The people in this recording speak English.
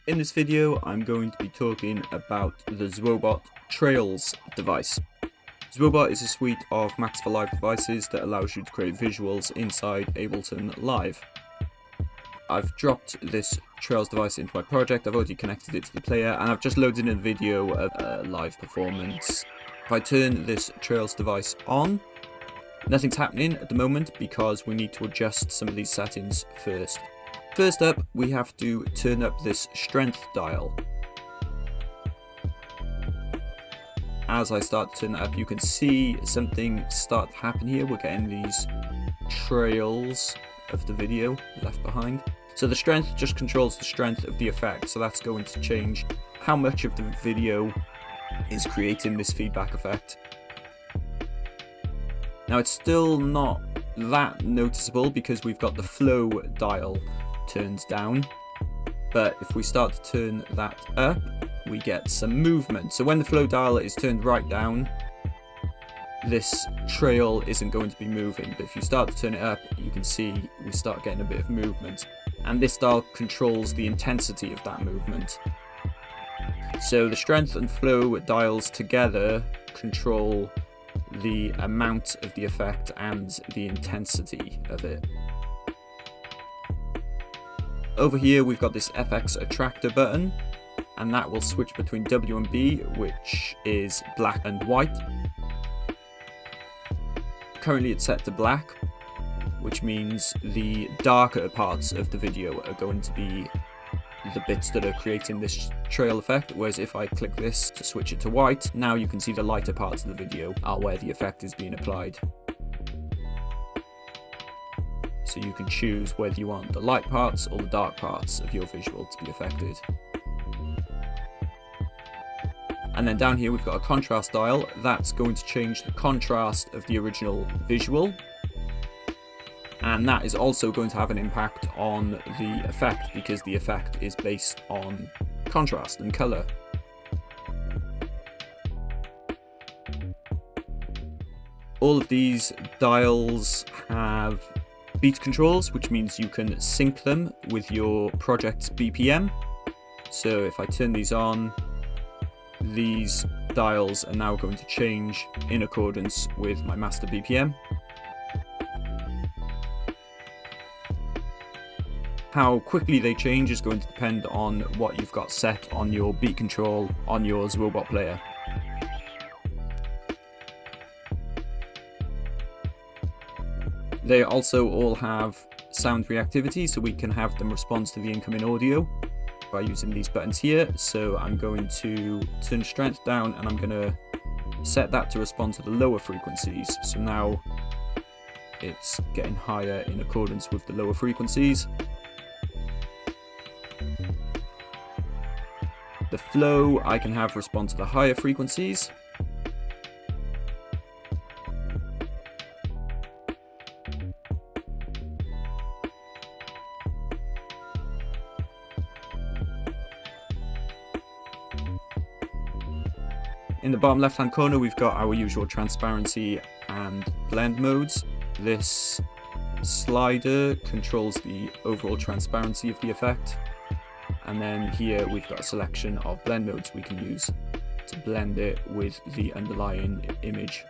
In this video, I'm going to be talking about the ZwoBot Trails device. ZwoBot is a suite of Max for Live devices that allows you to create visuals inside Ableton Live. I've dropped this Trails device into my project, I've already connected it to the player, and I've just loaded in a video of a live performance. If I turn this Trails device on, nothing's happening at the moment because we need to adjust some of these settings first. First up, we have to turn up this strength dial. As I start to turn that up, you can see something start to happen here. We're getting these trails of the video left behind. So the strength just controls the strength of the effect, so that's going to change how much of the video is creating this feedback effect. Now it's still not that noticeable because we've got the flow dial turned down, but if we start to turn that up, we get some movement. So when the flow dial is turned right down, this trail isn't going to be moving, but if you start to turn it up, you can see we start getting a bit of movement, and this dial controls the intensity of that movement. So the strength and flow dials together control the amount of the effect and the intensity of it. Over here we've got this FX attractor button, and that will switch between W and B, which is black and white. Currently it's set to black, which means the darker parts of the video are going to be the bits that are creating this trail effect, whereas if I click this to switch it to white, now you can see the lighter parts of the video are where the effect is being applied. So you can choose whether you want the light parts or the dark parts of your visual to be affected. And then down here we've got a contrast dial. That's going to change the contrast of the original visual. And that is also going to have an impact on the effect because the effect is based on contrast and colour. All of these dials have beat controls, which means you can sync them with your project's BPM. So if I turn these on, these dials are now going to change in accordance with my master BPM. How quickly they change is going to depend on what you've got set on your beat control on your ZwoBot player. They also all have sound reactivity, so we can have them respond to the incoming audio by using these buttons here. So I'm going to turn strength down and I'm going to set that to respond to the lower frequencies. So now it's getting higher in accordance with the lower frequencies. The flow I can have respond to the higher frequencies. In the bottom left hand corner we've got our usual transparency and blend modes. This slider controls the overall transparency of the effect, and then here we've got a selection of blend modes we can use to blend it with the underlying image.